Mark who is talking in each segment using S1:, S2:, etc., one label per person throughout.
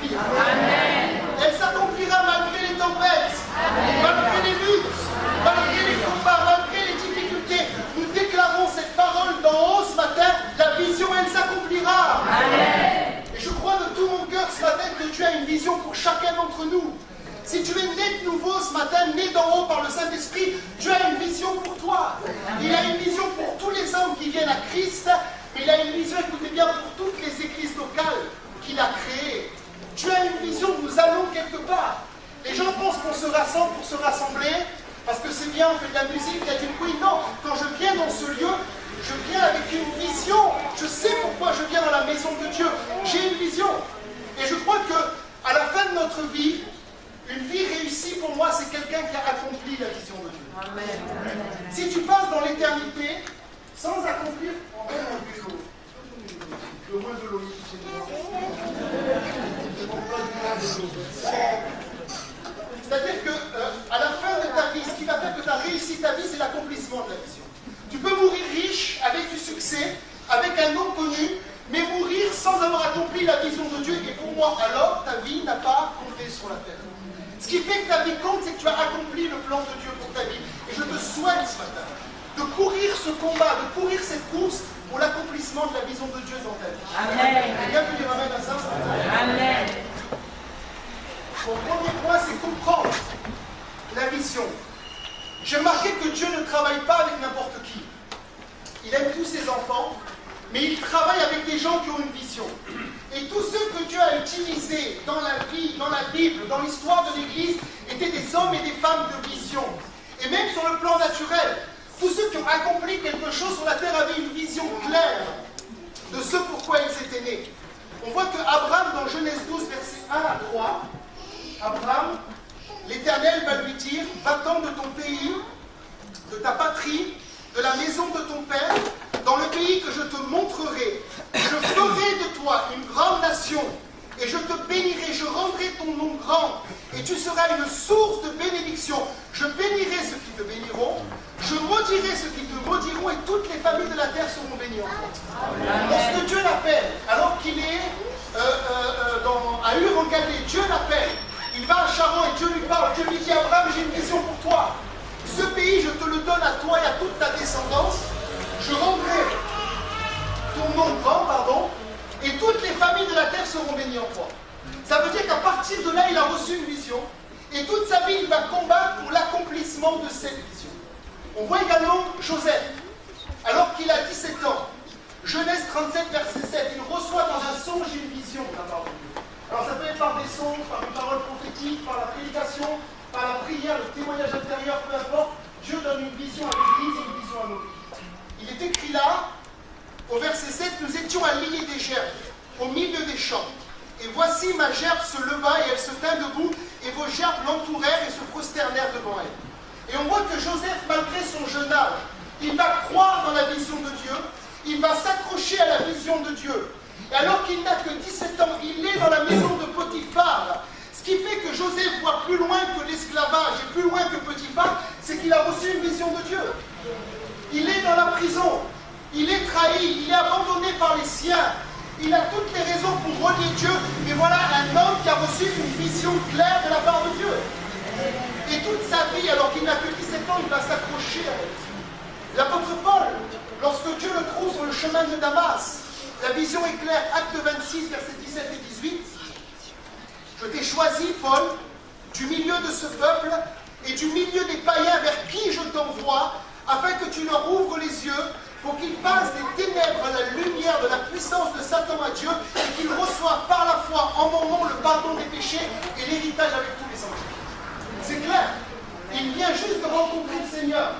S1: s'accomplir. Elle s'accomplira malgré les tempêtes, malgré les luttes, malgré les combats, malgré les difficultés. Nous déclarons cette parole d'en haut ce matin, la vision, elle s'accomplira. Et je crois de tout mon cœur ce matin que Dieu a une vision pour chacun d'entre nous. Si tu es né de nouveau ce matin, né d'en haut par le Saint-Esprit, Dieu a une vision pour toi. Il a une vision pour tous les hommes qui viennent à Christ. Il a une vision, écoutez bien, pour toutes les églises locales qu'il a créées. Dieu a une vision, nous allons quelque part. Les gens pensent qu'on se rassemble pour se rassembler, parce que c'est bien, on fait de la musique, il y a du bruit. Non, quand je viens dans ce lieu, je viens avec une vision. Je sais pourquoi je viens dans la maison de Dieu. J'ai une vision. Et je crois qu'à la fin de notre vie, une vie réussie pour moi, c'est quelqu'un qui a accompli la vision de Dieu. Amen. Si tu passes dans l'éternité sans accomplir, en vrai, le moins de l'eau. C'est-à-dire qu'à la fin de ta vie, ce qui va faire que tu as réussi ta vie, c'est l'accomplissement de la vision. Tu peux mourir riche, avec du succès, avec un nom connu, mais mourir sans avoir accompli la vision de Dieu. Et pour moi, alors, ta vie n'a pas compté sur la terre. Ce qui fait que ta vie compte, c'est que tu as accompli le plan de Dieu pour ta vie. Et je te souhaite ce matin de courir ce combat, de courir cette course pour l'accomplissement de la vision de Dieu dans ta vie. Amen. Et bien que tu ramènes à ça ce matin. Amen. Mon premier point, c'est comprendre la vision. J'ai remarqué que Dieu ne travaille pas avec n'importe qui. Il aime tous ses enfants, mais il travaille avec des gens qui ont une vision. Et tous ceux que Dieu a utilisés dans la vie, dans la Bible, dans l'histoire de l'Église, étaient des hommes et des femmes de vision. Et même sur le plan naturel, tous ceux qui ont accompli quelque chose sur la terre avaient une vision claire de ce pourquoi ils étaient nés. On voit que Abraham, dans Genèse 12, versets 1 à 3, Abraham, l'Éternel va lui dire, va-t'en de ton pays, de ta patrie, de la maison de ton père, dans le pays que je te montrerai. Je ferai de toi une grande nation, et je te bénirai, je rendrai ton nom grand, et tu seras une source de bénédiction. Je bénirai ceux qui te béniront, je maudirai ceux qui te maudiront, et toutes les familles de la terre seront bénies en toi. Lorsque Dieu l'appelle, alors qu'il est à Ur en Galilée, Dieu l'appelle, il va à Charan et Dieu lui parle, Dieu lui dit, Abraham, j'ai une vision pour toi. Ce pays, je te le donne à toi et à toute ta descendance. Je rendrai ton nom grand, et toutes les familles de la terre seront bénies en toi. Ça veut dire qu'à partir de là, il a reçu une vision, et toute sa vie, il va combattre pour l'accomplissement de cette vision. On voit également Joseph, alors qu'il a 17 ans, Genèse 37, verset 7, il reçoit dans un songe une vision de la part de Dieu. Alors ça peut être par des songes, par une parole prophétique, par la prédication, par la prière, le témoignage intérieur, peu importe. Dieu donne une vision à l'Église et une vision à nos vies. Il est écrit là, au verset 7, nous étions à l'île des gerbes, au milieu des champs. Et voici ma gerbe se leva et elle se tint debout, et vos gerbes l'entourèrent et se prosternèrent devant elle. Et on voit que Joseph, malgré son jeune âge, il va croire dans la vision de Dieu, il va s'accrocher à la vision de Dieu. Et alors qu'il n'a que 17 ans, il est dans la maison de Potiphar. Ce qui fait que Joseph voit plus loin que l'esclavage et plus loin que Potiphar, c'est qu'il a reçu une vision de Dieu. Il est dans la prison, il est trahi, il est abandonné par les siens. Il a toutes les raisons pour relier Dieu. Et voilà un homme qui a reçu une vision claire de la part de Dieu. Et toute sa vie, alors qu'il n'a que 17 ans, il va s'accrocher à la vision. L'apôtre Paul, lorsque Dieu le trouve sur le chemin de Damas, la vision est claire, acte 26, versets 17 et 18. Je t'ai choisi, Paul, du milieu de ce peuple et du milieu des païens vers qui je t'envoie, afin que tu leur ouvres les yeux, pour qu'ils passent des ténèbres à la lumière de la puissance de Satan à Dieu, et qu'ils reçoivent par la foi en mon nom le pardon des péchés et l'héritage avec tous les anges. C'est clair. Il vient juste de rencontrer le Seigneur.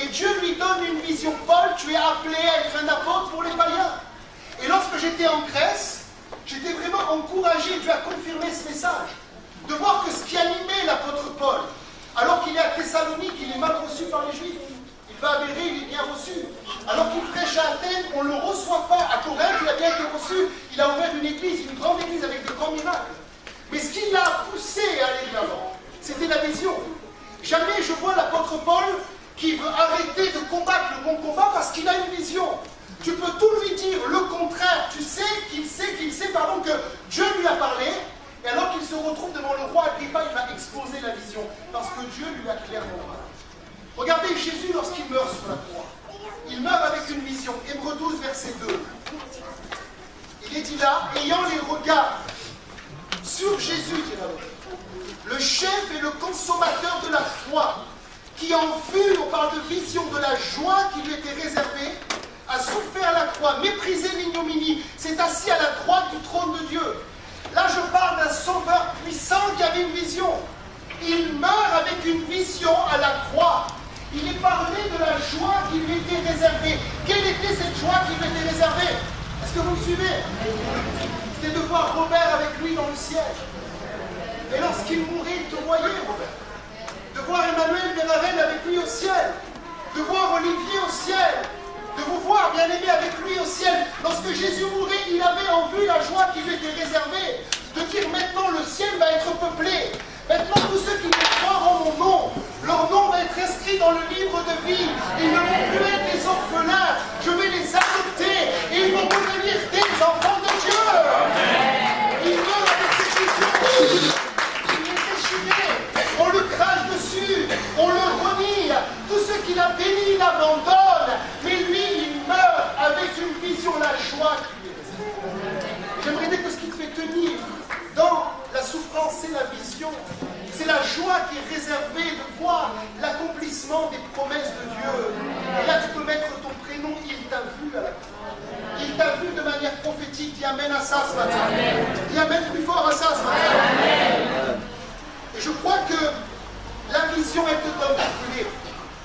S1: Et Dieu lui donne une vision. Paul, tu es appelé à être un apôtre pour les païens. Et lorsque j'étais en Grèce, j'étais vraiment encouragé, Dieu a confirmé ce message, de voir que ce qui animait l'apôtre Paul, alors qu'il est à Thessalonique, il est mal reçu par les Juifs. Il va à Bérée, il est bien reçu. Alors qu'il prêche à Athènes, on ne le reçoit pas. À Corinthe, il a bien été reçu. Il a ouvert une église, une grande église avec de grands miracles. Mais ce qui l'a poussé à aller de l'avant, c'était la vision. Jamais je vois l'apôtre Paul qui veut arrêter de combattre le bon combat parce qu'il a une vision. Tu peux tout lui dire le contraire. Tu sais qu'il sait, que Dieu lui a parlé. Et à se retrouve devant le roi Agrippa, il va exposer la vision, parce que Dieu lui a clairement parlé. Regardez Jésus lorsqu'il meurt sur la croix. Il meurt avec une vision. Hébreux 12, verset 2. Il est dit là, ayant les regards sur Jésus, le chef et le consommateur de la foi, qui en vue, on parle de vision, de la joie qui lui était réservée, a souffert la croix, méprisé l'ignominie, s'est assis à la droite du trône de Dieu. Là, je parle d'un sauveur puissant qui avait une vision. Il meurt avec une vision à la croix. Il est parlé de la joie qui lui était réservée. Quelle était cette joie qui lui était réservée? Est-ce que vous me suivez? C'était de voir Robert avec lui dans le ciel. Et lorsqu'il mourait, il te voyait, Robert. De voir Emmanuel Bérarel avec lui au ciel. De voir Olivier au ciel. De vous voir, bien-aimé, avec lui au ciel. Lorsque Jésus mourait, il avait en vue la joie qui lui était réservée. De dire maintenant, le ciel va être peuplé. Maintenant, tous ceux qui me croient en mon nom, leur nom va être inscrit dans le livre de vie. Ils ne vont plus être des orphelins. Je vais les adopter et ils vont devenir des enfants de Dieu. Il meurt avec cette vision. Il est déchiré. On le crache dessus. On le renie. Tous ceux qui l'ont béni l'abandonnent. Mais lui, il meurt avec une vision, la joie qui lui est réservée. J'aimerais dire que ce qui te fait tenir dans la souffrance, c'est la vision. C'est la joie qui est réservée de voir l'accomplissement des promesses de Dieu. Et là, tu peux mettre ton prénom, il t'a vu à la croix. Il t'a vu de manière prophétique. Dis amen à ça ce matin. Dis amen plus fort à ça ce matin. Et je crois que la vision, elle te donne de brûler.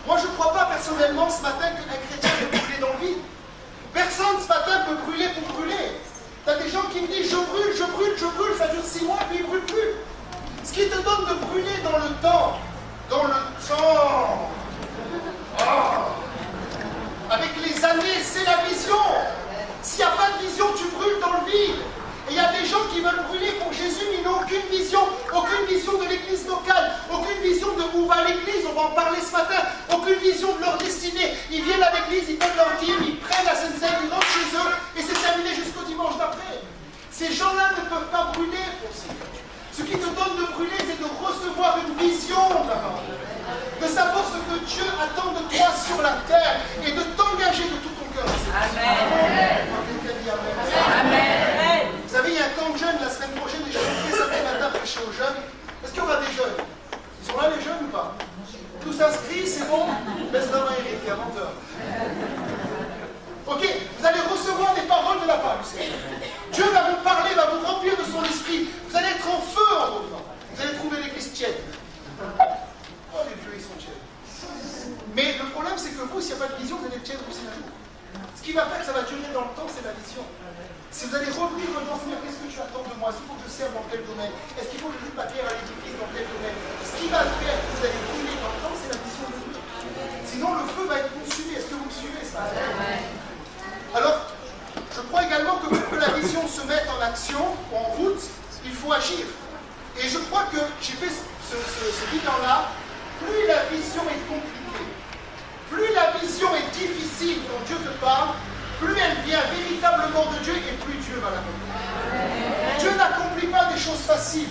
S1: Moi, je ne crois pas personnellement ce matin qu'un chrétien peut brûler dans le vide. Personne ce matin peut brûler pour brûler. Tu as des gens qui me disent je brûle, ça dure 6 mois, puis ils ne brûlent plus. Ce qui te donne de brûler dans le temps, avec les années, c'est la vision. S'il n'y a pas de vision, tu brûles dans le vide. Et il y a des gens qui veulent brûler pour Jésus, mais ils n'ont aucune vision de l'église locale, aucune vision de où va l'église, on va en parler ce matin, aucune vision de leur destinée. Ils viennent à l'église, ils donnent leur dîme, ils prennent la Sainte Seine, ils rentrent chez eux, et c'est terminé jusqu'au dimanche d'après. Ces gens-là ne peuvent pas brûler pour ça. Ce qui te donne de brûler, c'est de recevoir une vision de la parole. De savoir ce que Dieu attend de toi sur la terre et de t'engager de tout ton cœur. Amen. Amen. Vous savez, il y a un camp de jeunes la semaine prochaine et je vais samedi matin prêcher aux jeunes. Est-ce qu'il y aura des jeunes? Ils sont là les jeunes ou pas? Tous inscrits, c'est bon? Baisse la main, Eric, il y a 20 heures. Ok, vous allez recevoir des paroles de la part du Seigneur. Dieu va vous parler, va vous remplir de son esprit. Vous allez être en feu en revenant. Vous allez trouver l'église tiède. Oh, les vieux, ils sont tièdes. Mais le problème, c'est que vous, s'il n'y a pas de vision, vous allez être tiède aussi un jour. Ce qui va faire que ça va durer dans le temps, c'est la vision. Si vous allez revenir en disant, Seigneur, qu'est-ce que tu attends de moi? Est-ce qu'il faut que je serve dans quel domaine? Est-ce qu'il faut que je joue la pierre à l'édifice dans quel domaine? Ce qui va faire que vous allez brûler dans le temps, c'est la vision de Dieu. Sinon, le feu va être consumé. Est-ce que vous me suivez ça? Alors, je crois également que pour que la vision se mette en action, en route, il faut agir. Et je crois que j'ai fait ce bilan-là, plus la vision est compliquée, plus la vision est difficile quand Dieu te parle, plus elle vient véritablement de Dieu et plus Dieu va l'accomplir. Dieu n'accomplit pas des choses faciles.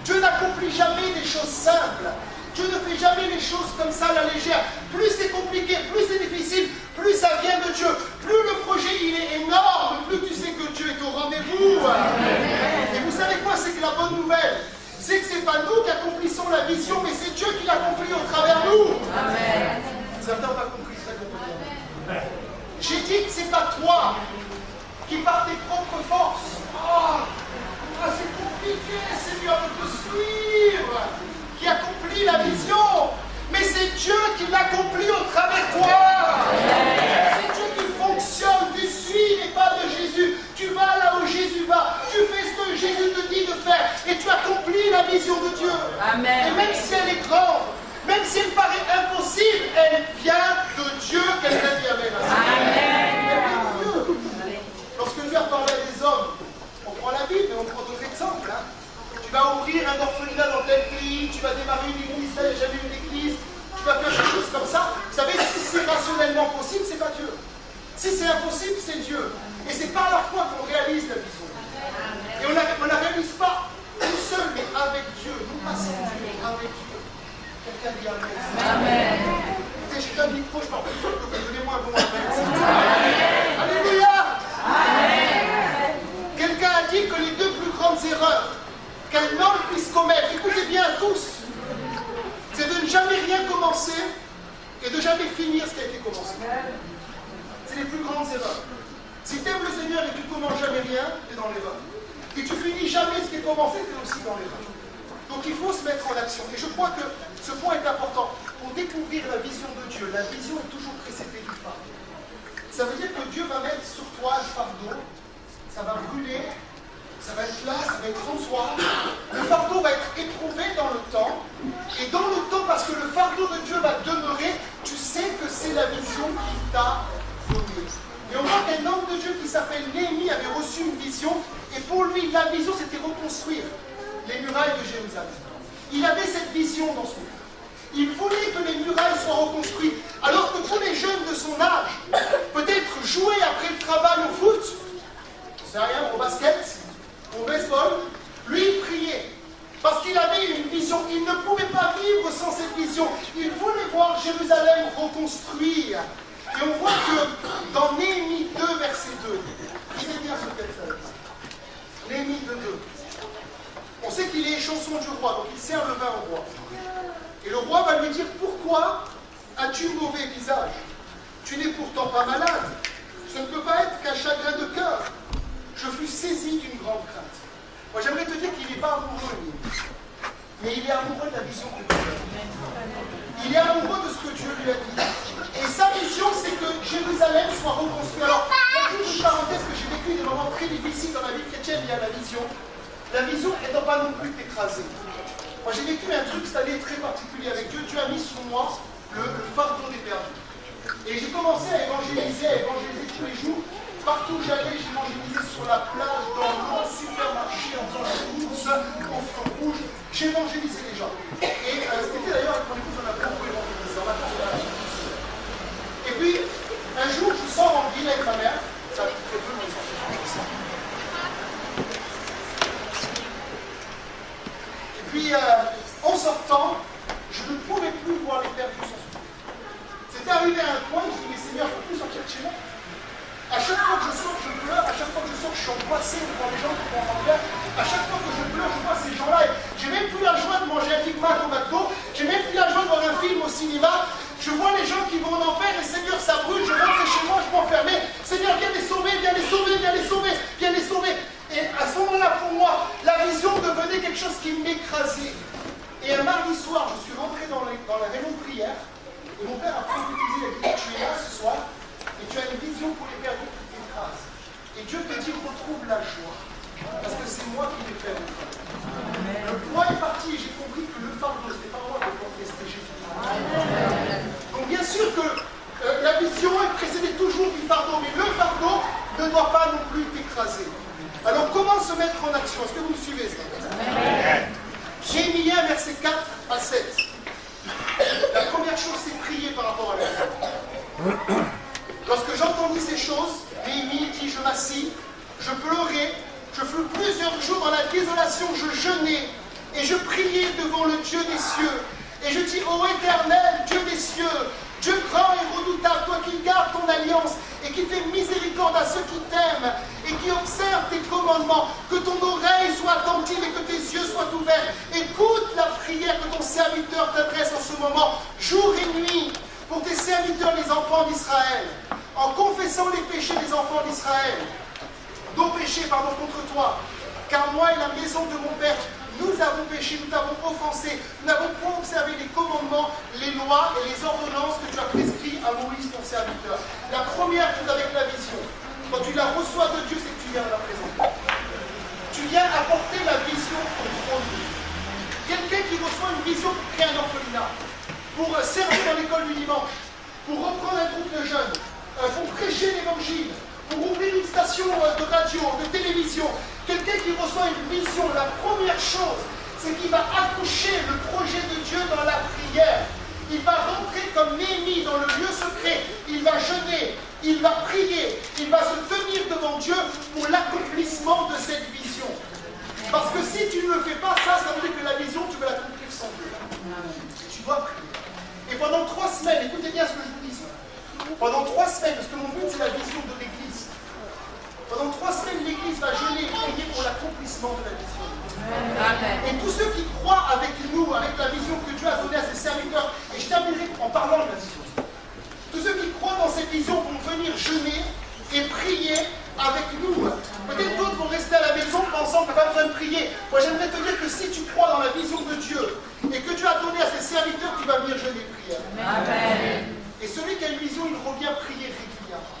S1: Dieu n'accomplit jamais des choses simples. Dieu ne fait jamais les choses comme ça à la légère. Plus c'est compliqué, plus c'est difficile, plus ça vient de Dieu. Plus le projet il est énorme, plus tu sais que Dieu est au rendez-vous. Et vous savez quoi? C'est que la bonne nouvelle, c'est que ce n'est pas nous qui accomplissons la vision, mais c'est Dieu qui l'accomplit au travers de nous. Amen. Certains n'ont pas compris ça. J'ai dit que ce n'est pas toi qui par tes propres forces. C'est compliqué, Seigneur, de te suivre. Qui accomplit la vision, mais c'est Dieu qui l'accomplit au travers de toi. C'est Dieu qui fonctionne, tu suis les pas de Jésus, tu vas là où Jésus va, tu fais ce que Jésus te dit de faire et tu accomplis la vision de Dieu. Amen. Et même si elle est grande, même si elle paraît impossible, elle vient de Dieu. Quelqu'un dit Amen. Amen. Lorsque Dieu a parlé à des hommes, on prend la Bible et on prend d'autres exemples. Tu vas ouvrir un orphelinat dans tel pays, tu vas démarrer une église, là, j'ai jamais eu une église, tu vas faire des choses comme ça. Vous savez, si c'est rationnellement possible, c'est pas Dieu. Si c'est impossible, c'est Dieu. Et c'est par la foi qu'on réalise la vision. Et on ne la réalise pas tout seul, mais quelqu'un dit Amen. Écoutez, j'ai pas de micro, je parle plus fort que vous. Donnez-moi un bon Amen. Alléluia. Quelqu'un a dit que les deux plus grandes erreurs qu'un homme puisse commettre, écoutez bien tous, c'est de ne jamais rien commencer et de jamais finir ce qui a été commencé. C'est les plus grandes erreurs. Si tu aimes le Seigneur et que tu ne commences jamais rien, tu es dans l'erreur. Et tu finis jamais ce qui est commencé, tu es aussi dans l'erreur. Donc il faut se mettre en action. Et je crois que ce point est important. Pour découvrir la vision de Dieu, la vision est toujours précédée du fardeau. Ça veut dire que Dieu va mettre sur toi le fardeau, ça va brûler, ça va être là, ça va être en toi. Le fardeau va être éprouvé dans le temps. Et dans le temps, parce que le fardeau de Dieu va demeurer, tu sais que c'est la vision qu'il t'a donnée. Et on voit qu'un homme de Dieu qui s'appelle Néhémie avait reçu une vision. Et pour lui, la vision, c'était reconstruire les murailles de Jérusalem. Il avait cette vision dans son cœur. Il voulait que les murailles soient reconstruites. Alors que tous les jeunes de son âge, peut-être jouer après le travail au foot, c'est rien, au basket, au baseball, lui il priait. Parce qu'il avait une vision. Il ne pouvait pas vivre sans cette vision. Il voulait voir Jérusalem reconstruire. Et on voit que dans Néhémie 2, verset 2, lisez bien ce texte. Néhémie 2, 2. On sait qu'il est échanson du roi, donc il sert le vin au roi. Et le roi va lui dire, pourquoi as-tu mauvais visage? Tu n'es pourtant pas malade. Ce ne peut pas être qu'un chagrin de cœur. Je fus saisi d'une grande crainte. Moi j'aimerais te dire qu'il n'est pas amoureux, mais il est amoureux de la vision que Dieu lui a dit. Il est amoureux de ce que Dieu lui a dit. Et sa vision, c'est que Jérusalem soit reconstruite. Alors, juste une parenthèse que j'ai vécu des moments très difficiles dans la vie chrétienne, il y a la vision. La vision n'étant pas non plus t'écraser. Moi j'ai vécu un truc cette année très particulier avec Dieu. Dieu a mis sur moi le fardeau des perdus. Et j'ai commencé à évangéliser tous les jours. Partout où j'allais, j'évangélisais sur la plage, dans le supermarché, en faisant la course, au feu rouge. J'évangélisais les gens. Et c'était d'ailleurs avec mon épouse, on a beaucoup évangélisé. En vacances, on a évangélisé. Et puis, un jour, je sors en ville avec ma mère. Ça fait très peu, mais ils sont Et puis, en sortant, je ne pouvais plus voir les perdus sans souffrir. C'était arrivé à un point, je dis, mais Seigneur, je ne peux plus sortir de chez moi. À chaque fois que je sors, je pleure. À chaque fois que je sors, je suis angoissé devant les gens qui vont en faire. À chaque fois que je pleure, je vois ces gens-là. J'ai même plus la joie de manger un Big Mac au McDo. J'ai même plus la joie de voir un film au cinéma. Je vois les gens qui vont en enfer et Seigneur, ça brûle. Je rentre chez moi, je m'enfermais. Seigneur, viens les sauver, viens les sauver, viens les sauver, viens les sauver. Et à ce moment-là, pour moi, la vision devenait quelque chose qui m'écrasait. Et un mardi soir, je suis rentré dans la réunion de prière. Et mon père a prophétisé, il a dit, tu es là ce soir. Et tu as une vision pour les perdus qui t'écrasent. Et Dieu te dit, retrouve la joie. Parce que c'est moi qui l'ai fait. Le poids est parti et j'ai compris que le fardeau, ce n'est pas moi de porter, c'était Jésus. Donc bien sûr que la vision est précédée toujours du fardeau, mais le fardeau ne doit pas non plus t'écraser. Alors comment se mettre en action? Est-ce que vous me suivez? Jérémie 1, verset 4 à 7. La première chose, c'est prier par rapport à la vision. Lorsque j'entendis ces choses, Néhémie dit, je m'assis, je pleurais, je fus plusieurs jours dans la désolation, je jeûnais et je priais devant le Dieu des cieux. Et je dis, ô Éternel, Dieu des cieux, Dieu grand et redoutable, toi qui gardes ton alliance et qui fais miséricorde à ceux qui t'aiment et qui observent tes commandements, que ton oreille soit attentive et que tes yeux soient ouverts. Écoute la prière que ton serviteur t'adresse en ce moment, jour et nuit, pour tes serviteurs, les enfants d'Israël, en confessant les péchés des enfants d'Israël, nos péchés, contre toi, car moi et la maison de mon père, nous avons péché, nous t'avons offensé, nous n'avons point observé les commandements, les lois et les ordonnances que tu as prescrits à Moïse, ton serviteur. La première chose avec la vision, quand tu la reçois de Dieu, c'est que tu viens la présenter. Tu viens apporter la vision au trône de Dieu. Quelqu'un qui reçoit une vision pour créer un orphelinat, pour servir dans l'école du dimanche, pour reprendre un groupe de jeunes, pour prêcher l'évangile, pour ouvrir une station de radio, de télévision. Quelqu'un qui reçoit une vision, la première chose, c'est qu'il va accoucher le projet de Dieu dans la prière. Il va rentrer comme Néhémie dans le lieu secret. Il va jeûner, il va prier, il va se tenir devant Dieu pour l'accomplissement de cette vision. Parce que si tu ne le fais pas, ça veut dire que la vision, tu vas l'accomplir sans Dieu. Tu dois prier. semaines, écoutez bien ce que je vous dis. Pendant 3 semaines, parce que mon but c'est la vision de l'Église. Pendant 3 semaines, l'Église va jeûner et prier pour l'accomplissement de la vision. Amen. Et tous ceux qui croient avec nous, avec la vision que Dieu a donnée à ses serviteurs, et je terminerai en parlant de la vision. Tous ceux qui croient dans cette vision vont venir jeûner et prier avec nous. Peut-être d'autres vont rester à la maison pensant qu'on n'a pas besoin de prier. Moi j'aimerais te dire que si tu crois dans la vision de Dieu et que Dieu a donné à ses serviteurs, tu vas venir jeûner et prier. Amen. Et celui qui a une vision, il revient prier régulièrement.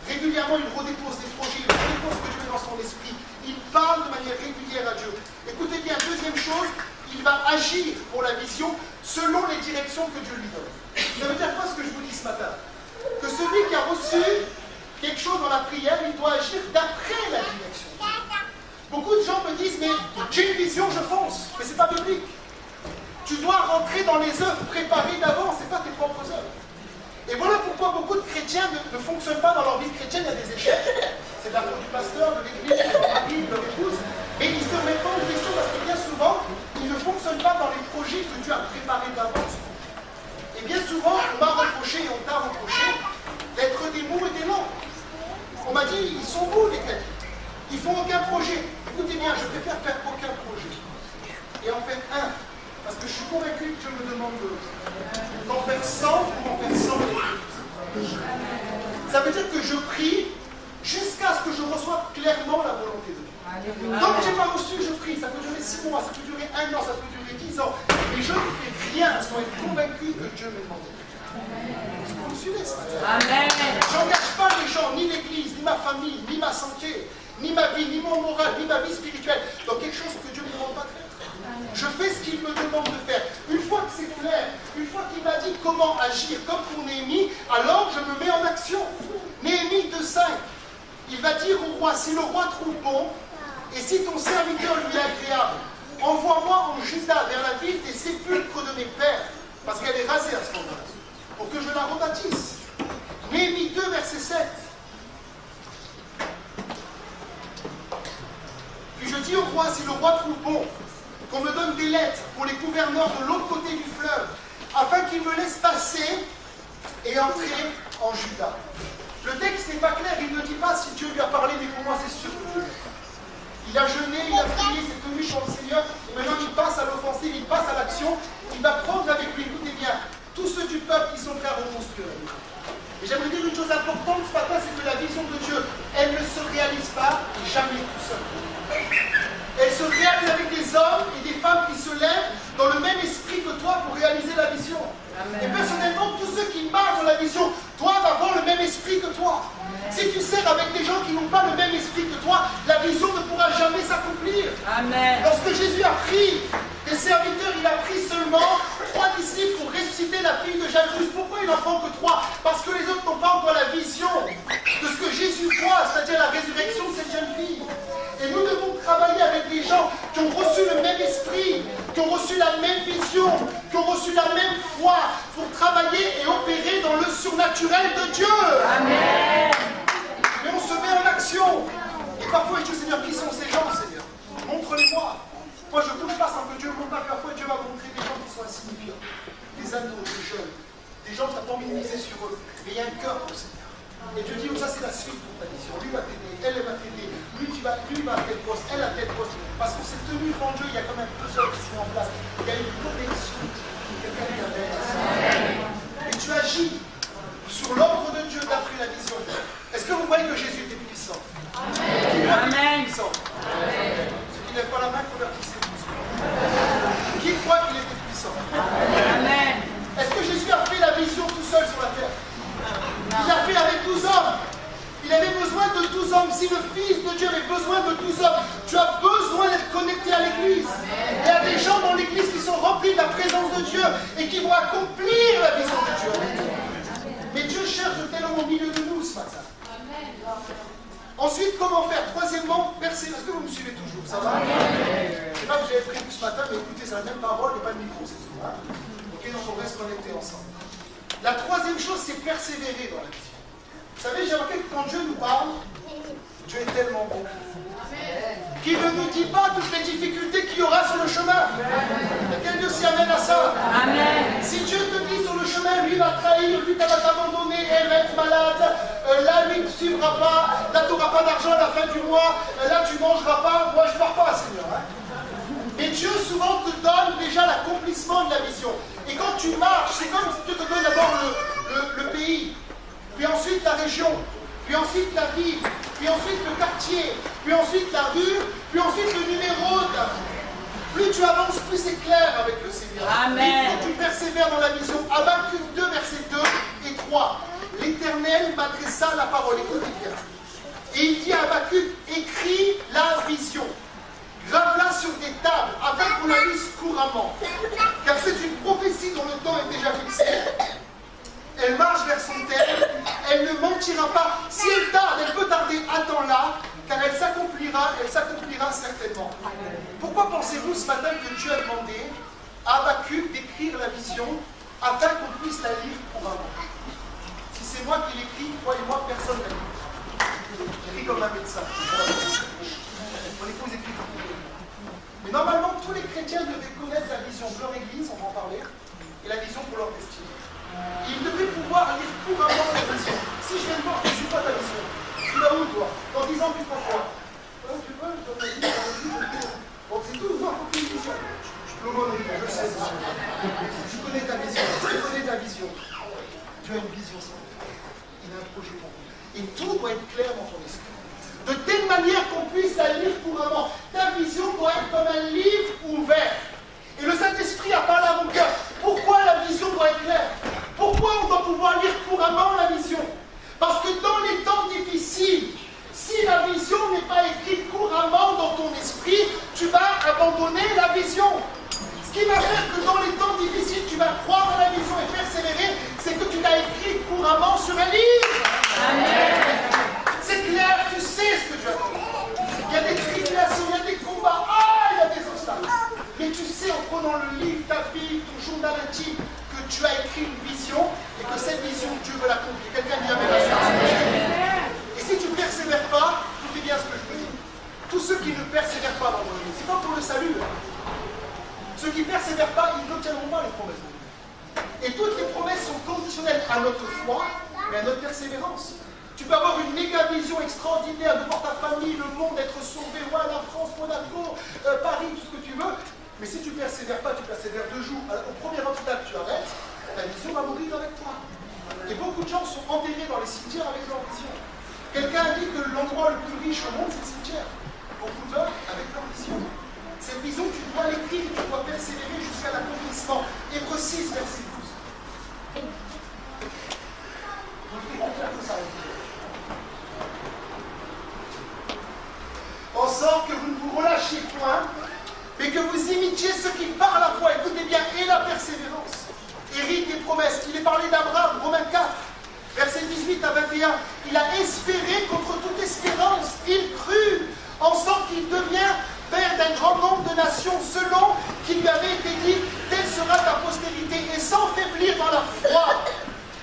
S1: Régulièrement, il redépose des projets, il redépose ce que Dieu met dans son esprit. Il parle de manière régulière à Dieu. Écoutez bien, deuxième chose, il va agir pour la vision selon les directions que Dieu lui donne. Ça veut dire quoi ce que je vous dis ce matin? Que celui qui a reçu quelque chose dans la prière, il doit agir d'après la direction. Beaucoup de gens me disent, mais j'ai une vision, je fonce. Mais ce n'est pas biblique. Tu dois rentrer dans les œuvres préparées d'avance, ce n'est pas tes propres œuvres. Et voilà pourquoi beaucoup de chrétiens ne fonctionnent pas dans leur vie chrétienne, il y a des échecs. C'est de la faute du pasteur, de l'église, de leur mari, de leur épouse. Et ils ne se remettent pas en question parce que bien souvent, ils ne fonctionnent pas dans les projets que Dieu a préparés d'avance. Et bien souvent, on m'a reproché et on t'a reproché d'être des mous et des lents. On m'a dit, ils sont mous les catholiques. Ils font aucun projet. Écoutez bien, je préfère faire aucun projet. Et en faire un. Parce que je suis convaincu que Dieu me demande d'en faire 100 ou d'en faire 100. Ça veut dire que je prie jusqu'à ce que je reçoive clairement la volonté de Dieu. Tant que je n'ai pas reçu, je prie. Ça peut durer 6 mois, ça peut durer 1 an, ça peut durer 10 ans. Mais je ne fais rien sans être convaincu que Dieu me demande. Est-ce que vous me suivez ce matin? Je n'engage pas les gens, ni l'église, ni ma famille, ni ma santé, ni ma vie, ni mon moral, ni ma vie spirituelle dans quelque chose que Dieu ne me demande pas de faire. Je fais ce qu'il me demande de faire. Une fois que c'est clair, une fois qu'il m'a dit comment agir, comme pour Néhémie, alors je me mets en action. Néhémie 2,5, il va dire au roi, si le roi trouve bon, et si ton serviteur lui est agréable, envoie-moi en Juda, vers la ville des sépulcres de mes pères, parce qu'elle est rasée à ce moment-là, pour que je la rebâtisse. Néhémie 2, verset 7. Puis je dis au roi, si le roi trouve bon, qu'on me donne des lettres pour les gouverneurs de l'autre côté du fleuve, afin qu'ils me laissent passer et entrer en Juda. Le texte n'est pas clair, il ne dit pas si Dieu lui a parlé, mais pour moi c'est sûr que Dieu. Il a jeûné, il a prié, s'est tenu sur le Seigneur, et maintenant il passe à l'offensive, il passe à l'action, il va prendre avec lui, écoutez bien, tous ceux du peuple qui sont prêts à reconstruire. Et j'aimerais dire une chose importante ce matin, c'est que la vision de Dieu, elle ne se réalise pas jamais tout seul. Elle se réalise avec des hommes et des femmes qui se lèvent dans le même esprit que toi pour réaliser la vision. Amen. Et personnellement, tous ceux qui marchent dans la vision doivent avoir le même esprit que toi. Amen. Si tu sers avec des gens qui n'ont pas le même esprit que toi, la vision ne pourra jamais s'accomplir. Lorsque Jésus a pris des serviteurs, il a pris seulement 3 disciples pour ressusciter la fille de Jairus. Pourquoi il n'en prend que 3? Parce que les autres n'ont pas encore la vision de ce que Jésus voit, c'est-à-dire la résurrection de cette jeune fille. Et nous devons travailler avec des gens qui ont reçu le même esprit, qui ont reçu la même vision, qui ont reçu la même foi pour travailler et opérer dans le surnaturel de Dieu. Amen. Mais on se met en action. Et parfois je dis, Seigneur, qui sont ces gens, Seigneur? Montre-les-moi. Moi, je bouge pas sans que Dieu montre. Parfois, Dieu va montrer des gens qui sont insignifiants, des ados, des jeunes, des gens qui n'ont pas envie de miser sur eux. Mais il y a un cœur pour le Seigneur. Et Dieu dit, oh, ça c'est la suite pour ta vision. Lui va t'aider, elle va t'aider. Lui va à tel poste, elle à tel poste. Parce qu'on s'est tenu devant Dieu, il y a quand même 2 heures qui sont en place. Il y a une connexion. Quelqu'un qui avait. Et tu agis sur l'ordre de Dieu d'après la vision. Est-ce que vous voyez que Jésus était puissant? Amen. Puissant. Amen. Ceux qui lèvent pas la main, convertissez-vous. Qui croit qu'il était puissant? Amen. Est-ce que Jésus a fait la vision tout seul sur la terre? Il l'a fait avec 12 hommes. Il avait besoin de 12 hommes. Si le Fils de Dieu avait besoin de 12 hommes, tu as besoin d'être connecté à l'Église. Il y a des gens dans l'Église qui sont remplis de la présence de Dieu et qui vont accomplir la vision de Dieu. Mais Dieu cherche de tel homme au milieu de nous ce matin. Ensuite, comment faire? Troisièmement, persévérer. Est-ce que vous me suivez toujours? Ça va? Je ne sais pas que vous avez prévu ce matin, mais écoutez, c'est la même parole et pas de micro, c'est tout. Hein? Ok, donc on reste connectés ensemble. La troisième chose, c'est persévérer dans la vision. Vous savez, j'ai remarqué que quand Dieu nous parle, Dieu est tellement bon. Qu'il ne nous dit pas toutes les difficultés qu'il y aura sur le chemin. Et quel Dieu s'y amène à ça? Amen. Si Dieu te dit sur le chemin, lui va t'abandonner, elle va être malade, là, lui, ne suivra pas, là, tu n'auras pas d'argent à la fin du mois, là, tu ne mangeras pas. Moi, je ne pars pas, Seigneur. Hein. Mais Dieu, souvent, te donne déjà l'accomplissement de la vision. Et quand tu marches, c'est comme si Dieu te donne d'abord le pays, puis ensuite la région, puis ensuite la ville, puis ensuite le quartier, puis ensuite la rue, puis ensuite le numéro de la rue. Plus tu avances, plus c'est clair avec le Seigneur.
S2: Amen.
S1: Et plus tu persévères dans la vision. Habakkuk 2, versets 2 et 3. L'Éternel m'adressa la parole. Écoutez bien. Et il dit à Habakkuk, écris la vision. Grave-la sur des tables, afin qu'on la lise couramment. Car c'est une prophétie dont le temps est déjà fixé. Elle marche vers son terme, elle ne mentira pas. Si elle tarde, elle peut tarder, attends-la, car elle s'accomplira certainement. Pourquoi pensez-vous ce matin que Dieu a demandé à Habakkuk d'écrire la vision afin qu'on puisse la lire couramment? Si c'est moi qui l'écris, croyez-moi, personne ne la lit. J'écris comme un médecin. Mon épouse écrit comme vous. Mais normalement, tous les chrétiens devaient connaître la vision de leur église, on va en parler, et la vision pour leur destinée. Ils devaient pouvoir lire couramment la vision. Si je viens de voir, c'est pas ta vision. Tu vas où, toi? Dans 10 ans, tu feras quoi? Tu veux, bon, c'est tout, non, faut qu'il y ait une vision. Je sais, tu connais ta vision. Tu connais ta vision. Tu as une vision, ça. Il a un projet pour vous. Et tout doit être clair dans ton esprit. De telle manière qu'on puisse la lire couramment. Ta vision doit être comme un livre ouvert. Et le Saint-Esprit a parlé à mon cœur. Pourquoi la vision doit être claire? Pourquoi on doit pouvoir lire couramment la vision? Parce que dans les temps difficiles, si la vision n'est pas écrite couramment dans ton esprit, tu vas abandonner la vision. Ce qui va faire que dans les temps difficiles, tu vas croire à la vision et persévérer, c'est que tu l'as écrite couramment sur un livre. Amen. C'est clair, tu sais ce que tu as fait. Il y a des tribulations, il y a des combats, il y a des obstacles. Mais tu sais en prenant le livre, ta Bible, ton journal intime, que tu as écrit une vision et que cette vision, Dieu veut l'accomplir. Quelqu'un dit Amen. Et si tu ne persévères pas, écoutez bien ce que je veux dire. Tous ceux qui ne persévèrent pas dans mon vie, c'est pas pour le salut. Ceux qui ne persévèrent pas, ils n'obtiendront pas les promesses de Dieu. Et toutes les promesses sont conditionnelles à notre foi, mais à notre persévérance. Tu peux avoir une méga vision extraordinaire de voir ta famille, le monde être sauvé, la France, Monaco, Paris, tout ce que tu veux. Mais si tu ne persévères pas, tu persévères 2 jours. Au premier obstacle, tu arrêtes, ta vision va mourir avec toi. Et beaucoup de gens sont enterrés dans les cimetières avec leur vision. Quelqu'un a dit que l'endroit le plus riche au monde, c'est le cimetière. Beaucoup d'hommes avec leur vision. Cette vision, tu dois l'écrire, tu dois persévérer jusqu'à l'accomplissement. Hébreux 6, verset 12. Pensant que vous ne vous relâchiez point, mais que vous imitiez ceux qui par la foi, écoutez bien, et la persévérance, héritent des promesses. Il est parlé d'Abraham, Romains 4, versets 18 à 21. Il a espéré contre toute espérance. Il crut, en sorte qu'il devient père d'un grand nombre de nations, selon qu'il lui avait été dit, telle sera ta postérité. Et sans faiblir dans la foi,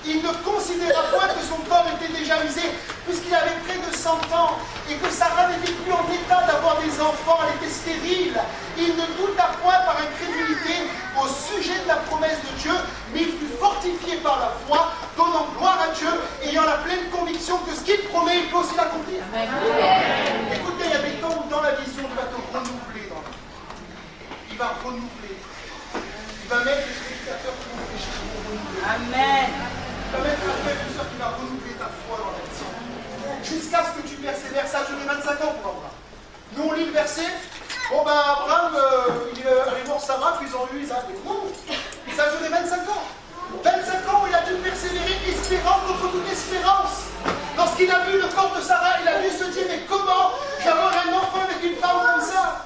S1: il ne considéra point que son corps était déjà usé, puisqu'il avait près de 100 ans, et que Sarah n'était plus en état d'avoir des enfants, elle était stérile. Il ne douta point par incrédulité au sujet de la promesse de Dieu, mais il fut fortifié par la foi, donnant gloire à Dieu, ayant la pleine conviction que ce qu'il promet, il peut aussi l'accomplir. Écoutez, il y a des temps où dans la vision, il va te renouveler dans la vie. Il va renouveler. Il va mettre les prédicateurs pour nous pécher, pour renouveler.
S2: Amen.
S1: Il va mettre un frère et une soeur qui va renouveler ta foi dans la vision. Jusqu'à ce que tu persévères. Ça a duré 25 ans pour Abraham. Nous, on lit le verset. Bon, ben, Abraham, il est arrivé en Sarah, puis ils ont eu Isaac. Non, ça a duré 25 ans. 25 ans où il a dû persévérer, espérant contre toute espérance. Lorsqu'il a vu le corps de Sarah, il a dû se dire, mais comment j'avoir un enfant avec une femme comme ça?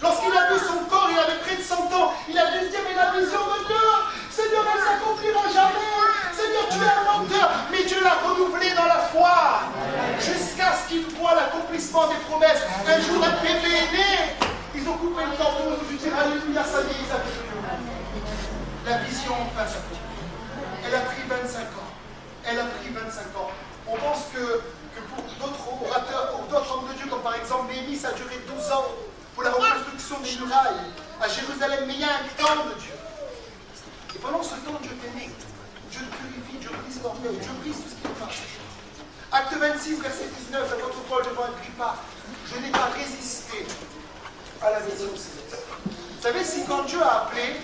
S1: Lorsqu'il a vu son corps, il avait près de 100 ans, il a dû se dire, mais la vision de Dieu, Seigneur, elle ne s'accomplira jamais. Seigneur, tu es un menteur. Mais Dieu l'a renouvelé dans la foi, jusqu'à ce qu'il voit l'accomplissement des promesses. Un jour, un bébé est né. Ils ont coupé le cordon, ils ont dû dire, alléluia, ça y est, ils avaient vu. La vision, enfin, ça fait. Elle a pris 25 ans. Elle a pris 25 ans. On pense que pour d'autres orateurs, pour d'autres hommes de Dieu, comme par exemple Néhémie, ça a duré 12 ans pour la reconstruction des murailles à Jérusalem. Mais il y a un temps de Dieu. Et pendant ce temps, Dieu t'aimait. Dieu te purifie, Dieu brise l'orgueil, Dieu brise tout ce qui est pas. Acte 26, verset 19, l'apôtre Paul devant Agrippa, je n'ai pas résisté à la vision céleste. Vous savez, si quand Dieu a appelé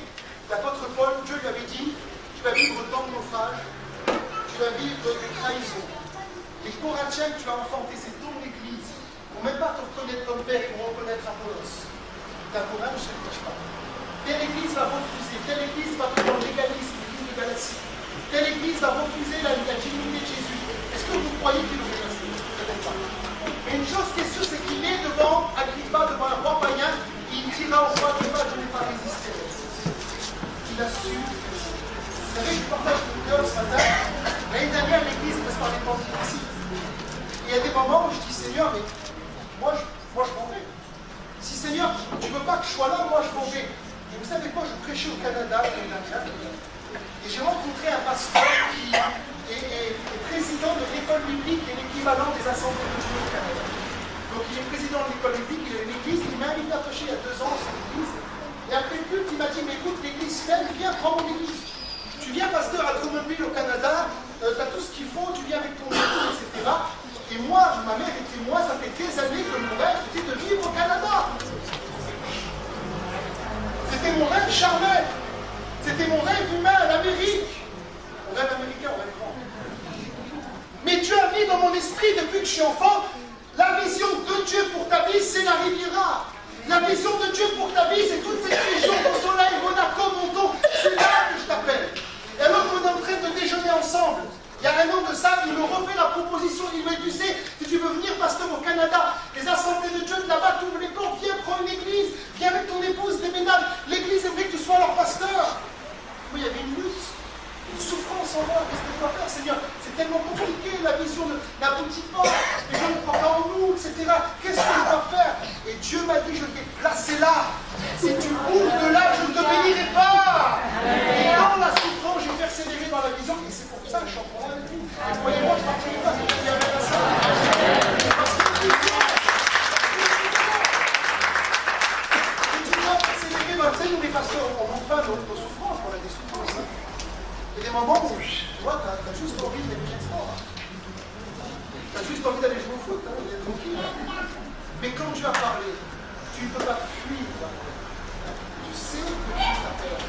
S1: l'apôtre Paul, Dieu lui avait dit, tu vas vivre tant de naufrages, tu vas vivre de trahison. Les Corinthiens que tu as enfantés, c'est ton église. Ils ne vont même pas te reconnaître comme père, ils vont reconnaître Apollos. Ta courage, je ne te cache pas. Telle église va refuser, telle église va tomber dans le légalisme, l'église de Galatie. Telle église va refuser la divinité de Jésus. Est-ce que vous croyez qu'il aurait fait? Peut-être pas. Mais une chose qui est sûre, c'est qu'il est devant Agrippa, devant un roi païen, il dira au roi Agrippa, je n'ai pas résisté. Il a su. Vous savez, je partage mon cœur ce matin. L'année dernière, l'église passe par des temps difficiles. Et il y a des moments où je dis, Seigneur, mais moi je m'en vais. Si Seigneur, tu ne veux pas que je sois là, moi je m'en vais. Et vous savez quoi, je prêchais au Canada l'année dernière. Et j'ai rencontré un pasteur qui est président de l'école biblique et l'équivalent des assemblées de Dieu au Canada. Donc il est président de l'école biblique, il a une église, il m'a invité à prêcher il y a 2 ans sur l'église. Et après le culte, il m'a dit, mais écoute, l'église pleine, viens, prends mon église. Tu viens pasteur à Drummondville au Canada, tu as tout ce qu'il faut, tu viens avec ton épouse, etc. Et moi, ma mère et moi, ça fait des années que mon rêve était de vivre au Canada. C'était mon rêve charnel. C'était mon rêve humain, l'Amérique. Mon rêve américain, on rêve grand. Mais Dieu a mis dans mon esprit, depuis que je suis enfant, la vision de Dieu pour ta vie, c'est la Riviera. La vision de Dieu pour ta vie, c'est toute cette région, au soleil, Monaco, Monton. C'est là que je t'appelle. Et alors qu'on est en train de déjeuner ensemble, il y a un an de ça, il me refait la proposition, il me dit, tu sais, si tu veux venir pasteur au Canada, les assemblées de Dieu de là-bas t'ouvrent les portes, viens prendre une église, viens avec ton épouse, déménage, l'église aimerait que tu sois leur pasteur. Oui, il y avait une lutte, une souffrance en moi, qu'est-ce que je dois faire, Seigneur? C'est tellement compliqué, la vision n'aboutit pas, les gens ne croient pas en nous, etc. Qu'est-ce que je dois faire? Et Dieu m'a dit, je t'ai placé là. Si tu ouvres de là, je ne te bénirai pas. Et dans la souffrance, je vais persévérer dans la vision, et c'est pour ça que je suis en problème avec vous. Et croyez-moi, je ne partirai pas, je vais avec ça. Parce que tu dois persévérer, vous savez, nous les pasteurs, on montre pas nos souffrances, on a des souffrances. Il y a des moments où, tu vois, tu as juste envie d'aller faire sport. Tu as juste envie d'aller jouer au foot, d'être tranquille. Mais quand Dieu a parlé, tu ne peux pas fuir. Tu sais que tu t'appelles.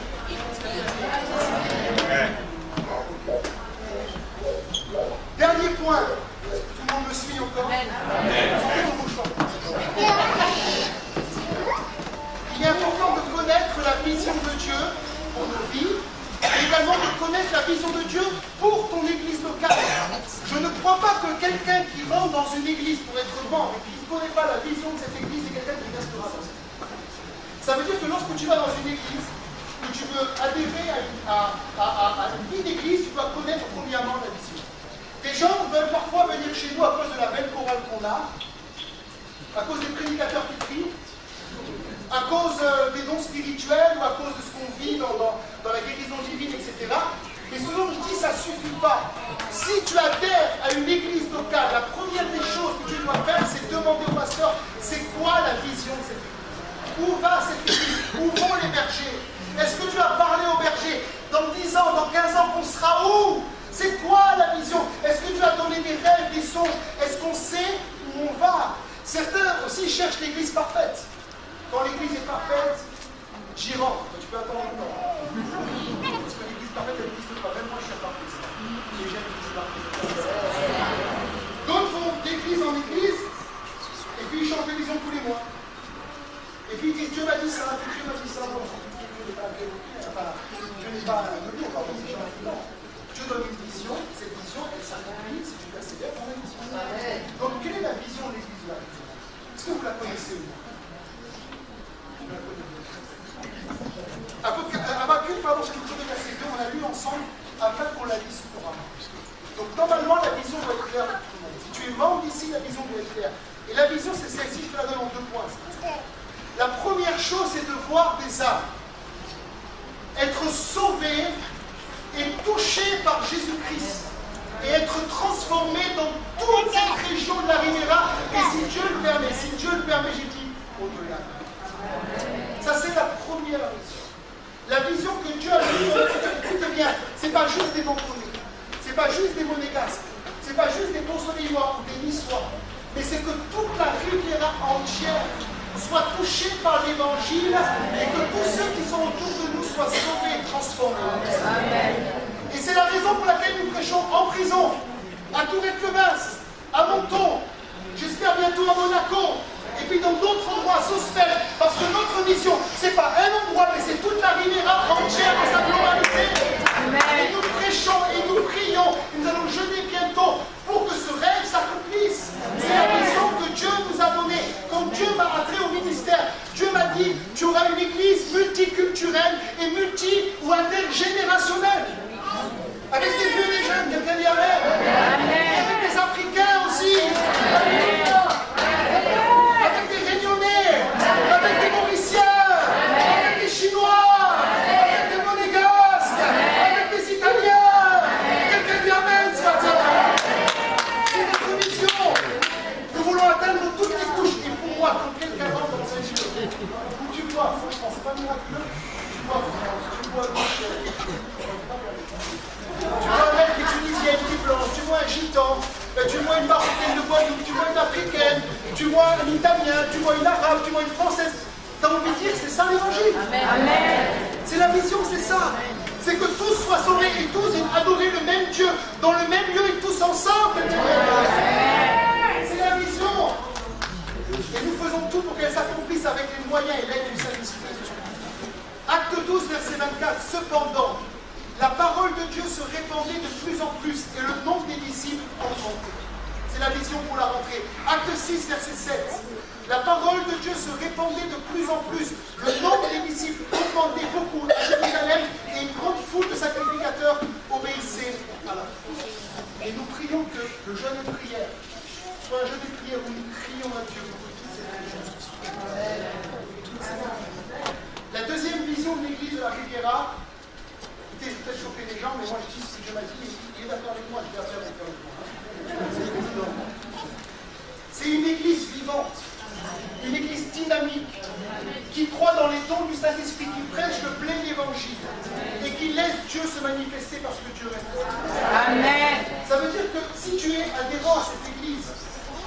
S1: Dernier point. Tout le monde me suit encore? Il est important de connaître la vision de Dieu pour nos vies. Et également de connaître la vision de Dieu pour ton église locale. Je ne crois pas que quelqu'un qui rentre dans une église pour être membre et qui ne connaît pas la vision de cette église est quelqu'un qui restera dans cette église. Ça veut dire que lorsque tu vas dans une église, que tu veux adhérer à une vie d'église, tu dois connaître premièrement la vision. Des gens veulent parfois venir chez nous à cause de la belle chorale qu'on a, à cause des prédicateurs qui prient, à cause des dons spirituels ou à cause de ce qu'on vit dans la guérison divine, etc. Mais selon je dis, ça ne suffit pas. Si tu adhères à une église locale, la première des choses que tu dois faire, c'est demander au pasteur, c'est quoi la vision de cette église? Où va cette église? Où vont les bergers? Est-ce que tu as parlé aux bergers? Dans 10 ans, dans 15 ans, on sera où? C'est quoi la vision? Est-ce que tu as donné des rêves, des songes? Est-ce qu'on sait où on va? Certains aussi cherchent l'église parfaite. Quand l'église est parfaite, j'y rentre. Tu peux attendre longtemps. Parce que l'église parfaite, elle n'existe pas. Même moi, je suis imparfait. Et j'aime l'église parfaite. D'autres vont d'église en église, et puis ils changent de vision tous les mois. Et puis ils disent, Dieu m'a dit ça, Dieu m'a dit ça. Bon, Dieu n'est pas un nouveau, pardon, c'est genre non. Dieu donne une vision, cette vision, elle s'accomplit si tu persévères dans la vision. Donc, quelle est la vision de l'église là? Est-ce que vous la connaissez ou non? Habakkuk, pardon, chapitre 2, verset 2, on l'a lu ensemble afin qu'on la lise couramment. Donc normalement la vision doit être claire pour tout le monde. Si tu es membre ici, la vision doit être claire. Et la vision c'est celle-ci, je te la donne en 2 points. La première chose c'est de voir des âmes, être sauvé et touché par Jésus-Christ et être transformé dans toute cette région de la Riviera. Et si Dieu le permet, j'ai dit au-delà. Ça, c'est la première vision. La vision que Dieu a donnée, écoute bien, C'est pas juste des Montronnais, c'est pas juste des Monégasques, c'est pas juste des Poncevillois ou des Niçois, mais c'est que toute la Riviera entière soit touchée par l'évangile et que tous ceux qui sont autour de nous soient sauvés et transformés. Amen. Et c'est la raison pour laquelle nous prêchons en prison, à Tourette-le-Mince, à Menton, j'espère bientôt à Monaco, et puis dans d'autres endroits, Sospel, parce que notre mission, c'est pas un endroit, mais c'est toute la Riviera entière dans sa globalité. Et nous prêchons et nous prions, nous allons jeûner bientôt pour que ce rêve s'accomplisse. C'est la mission que Dieu nous a donnée. Quand Dieu m'a appelé au ministère, Dieu m'a dit, tu auras une église multiculturelle et ou intergénérationnelle. Avec des vieux et des jeunes, quelqu'un dit Amen. Et avec des Africains aussi. Avec des Réunionnais, avec des Mauriciens, avec des Chinois, avec des Monégasques, avec des Italiens. Quelqu'un dit Amen ce matin. C'est notre mission. Nous voulons atteindre toutes les couches. Et pour moi, quand quelqu'un rentre dans cette chose, où tu vois, franchement, c'est pas miraculeux, tu vois, tu vois un mec qui est tunisien, qui est blanc, tu vois un gitan, tu vois une marocaine de Guadeloupe, tu vois une africaine, tu vois un italien, tu vois une arabe, tu vois une française. T'as envie de dire, c'est ça l'évangile. C'est la vision, c'est ça. C'est que tous soient sauvés et tous aient adoré le même Dieu, dans le même lieu et tous ensemble. C'est la vision. Et nous faisons tout pour qu'elle s'accomplisse avec les moyens et l'aide du Saint-Esprit. Acte 12, verset 24. Cependant, la parole de Dieu se répandait de plus en plus et le nombre des disciples augmentait. C'est la vision pour la rentrée. Acte 6, verset 7. La parole de Dieu se répandait de plus en plus. Le nombre des disciples augmentait beaucoup à Jérusalem et une grande foule de sacrificateurs obéissaient à la foi. Et nous prions que le jeûne de prière soit un jeûne de prière où nous crions à Dieu pour que toutes ces choses soient. La deuxième vision de l'église de la Riviera, je vais peut-être choquer les gens, mais moi je dis ce que Dieu m'a dit, il est d'accord avec moi, je vais faire avec moi. C'est une église vivante, une église dynamique, qui croit dans les dons du Saint-Esprit, qui prêche le plein évangile et qui laisse Dieu se manifester parce que Dieu reste. Amen. Ça veut dire que si tu es adhérent à cette église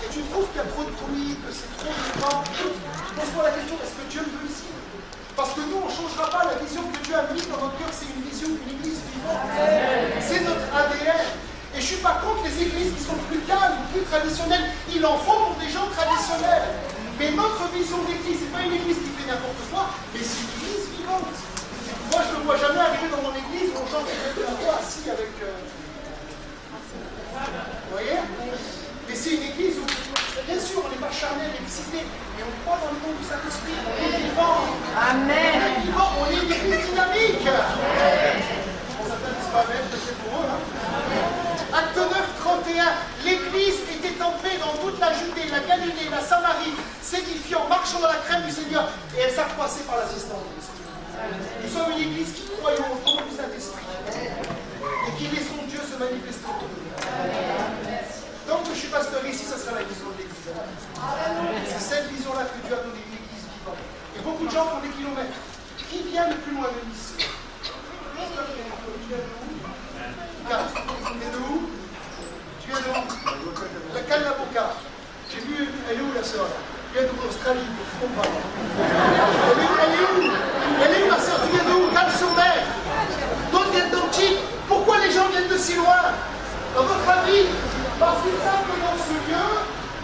S1: et tu trouves qu'il y a trop de bruit, que c'est trop vivant, pose-toi la question, est-ce que Dieu me veut ici? Parce que nous, on ne changera pas la vision que Dieu a mise dans notre cœur, c'est une vision d'une église vivante. C'est notre ADN. Et je ne suis pas contre les églises qui sont plus calmes, plus traditionnelles. Il en faut pour des gens traditionnels. Mais notre vision d'église, ce n'est pas une église qui fait n'importe quoi, mais c'est une église vivante. Moi, je ne me vois jamais arriver dans mon église où on chante un peu assis avec... Vous voyez? Mais c'est une église où, bien sûr, on n'est pas charnel, excité, mais on croit dans le nom du Saint-Esprit. On est vivant. Amen. On est vivant, on est une église dynamique. Bon, certains disent pas Amen, c'est pour eux. Acte 9, 31. L'église était en paix dans toute la Judée, la Galilée, la Samarie, s'édifiant, marchant dans la crainte du Seigneur, et elle s'accroissait par l'assistance de l'Esprit. Nous sommes une église qui croyons au nom du Saint-Esprit et qui laissons Dieu se manifester autour de nous. Tant que je suis pasteur ici, ça sera la vision de l'église. C'est cette vision-là que Dieu a donné, une église vivante. Et beaucoup de gens font des kilomètres. Qui vient le plus loin de Nice? Tu viens de où? Tu viens de où? La Cannes-la-Boca. J'ai vu, elle est où la sœur? Tu viens d'Australie, je comprends. Elle est où ma sœur? Tu viens de où? Cannes-sur-Mer. D'autres viennent d'Antibes. Pourquoi les gens viennent de si loin? Dans votre avis? Parce qu'il semble que dans ce lieu,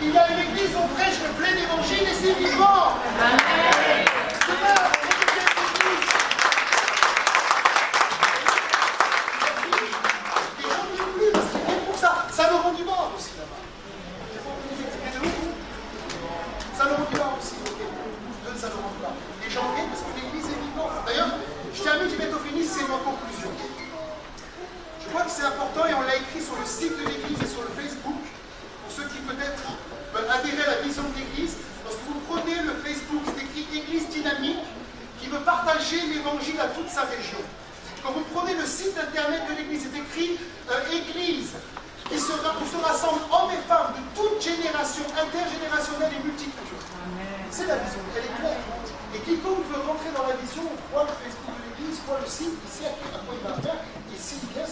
S1: il y a une église où on prêche le plein évangile et c'est vivant. Amen. C'est là, les gens ne viennent plus parce qu'ils viennent pour ça. Ça leur rend du ventre aussi là-bas. Ça leur rend du ventre aussi. Ça leur rend du ventre. Les gens viennent parce que l'église est vivante. D'ailleurs, je termine, je vais bientôt finir, c'est ma conclusion. Je crois que c'est important et on l'a écrit sur le site de l'église et sur le Facebook pour ceux qui peut-être veulent adhérer à la vision de l'église. Lorsque vous prenez le Facebook, c'est écrit Église dynamique qui veut partager l'évangile à toute sa région. Quand vous prenez le site internet de l'église, c'est écrit Église où se rassemblent hommes et femmes de toute génération, intergénérationnelle et multiculturelle. C'est la vision, elle est claire. Et quiconque veut rentrer dans la vision, voit le Facebook de l'église, voit le site, il sait à quoi il va faire, et s'il vient,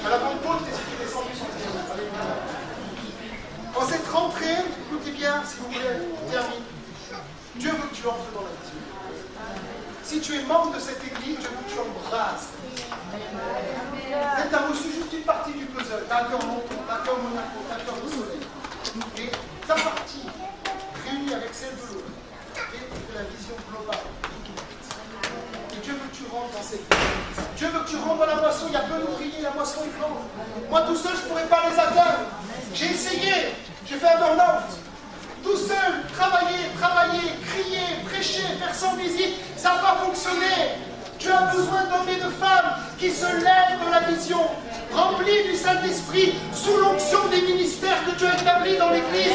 S1: À la Pentecôte, qu'est-ce qui est descendu sur les terres? Alléluia. En cette rentrée, écoutez bien, si vous voulez, on termine. Dieu veut que tu entres dans la vision. Si tu es membre de cette église, Dieu veut que tu embrasses. Peut-être tu as reçu juste une partie du puzzle. Tu as un cœur Menton, tu as un cœur Monaco, tu as un cœur de Soleil. Et ta partie, réunie avec celle de l'autre, est la vision globale. Et Dieu veut que tu rentres dans cette vision. Dieu veut que tu rentres dans la moisson. Il y a peu d'ouvriers, la moisson est grande. Moi tout seul, je ne pourrais pas les atteindre. J'ai essayé, j'ai fait un burn-out. Tout seul, travailler, crier, prêcher, faire sans visite, ça n'a pas fonctionné. Tu as besoin d'hommes et de femmes qui se lèvent dans la vision, remplis du Saint-Esprit, sous l'onction des ministères que Dieu a établis dans l'Église, et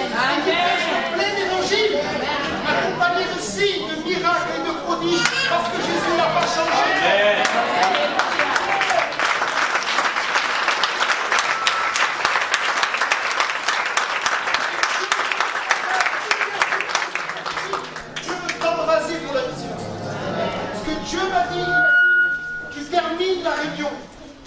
S1: qui prêchent le plein évangile, accompagnés de signes, de miracles et de prodiges, parce que Jésus n'a pas changé. La réunion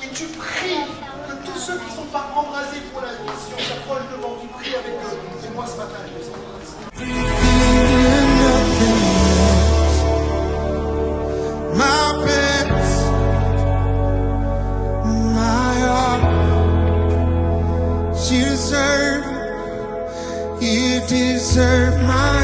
S1: et tu pries que tous ceux qui ne sont pas embrasés pour la mission s'approchent devant, tu pries avec eux. Et moi ce matin, je les embrasse. My best, my heart, you deserve my